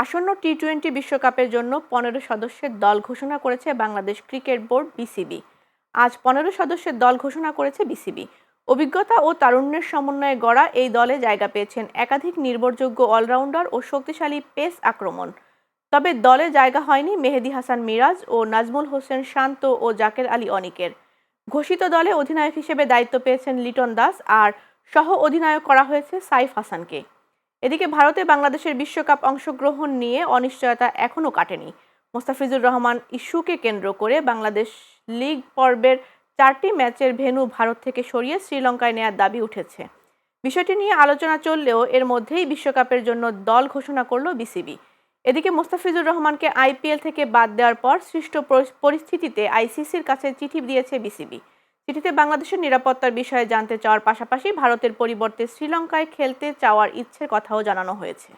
আসন্ন টি-20 বিশ্বকাপের জন্য 15 সদস্যের দল ঘোষণা করেছে বাংলাদেশ ক্রিকেট বোর্ড বিসিবি। আজ 15 সদস্যের দল ঘোষণা করেছে বিসিবি। অভিজ্ঞতা ও তারুণ্যের সমন্বয়ে গড়া এই দলে জায়গা পেয়েছেন একাধিক নির্ভরযোগ্য অলরাউন্ডার ও শক্তিশালী পেস আক্রমণ। তবে দলে জায়গা হয়নি মেহেদী হাসান মিরাজ ও নাজমুল হোসেন শান্ত ও জাকের আলী অনিকের। ঘোষিত দলে অধিনায়ক হিসেবে দায়িত্ব পেয়েছেন লিটন দাস আর সহ অধিনায়ক করা হয়েছে সাইফ হাসানকে। এদিকে ভারতে বাংলাদেশের বিশ্বকাপ অংশগ্রহণ নিয়ে অনিশ্চয়তা এখনও কাটেনি। মোস্তাফিজুর রহমান ইস্যুকে কেন্দ্র করে বাংলাদেশ লিগ পর্বের 4টি ম্যাচের ভেন্যু ভারত থেকে সরিয়ে শ্রীলঙ্কায় নেয়ার দাবি উঠেছে। বিষয়টি নিয়ে আলোচনা চললেও এর মধ্যেই বিশ্বকাপের জন্য দল ঘোষণা করল বিসিবি। এদিকে মোস্তাফিজুর রহমানকে আইপিএল থেকে বাদ দেওয়ার পর সৃষ্ট পরিস্থিতিতে আইসিসির কাছে চিঠি দিয়েছে বিসিবি। চিঠিতে বাংলাদেশের নিরাপত্তার বিষয়ে জানতে চাওয়ার পাশাপাশি ভারতের পরিবর্তে শ্রীলঙ্কায় খেলতে চাওয়ার ইচ্ছের কথাও জানানো হয়েছে।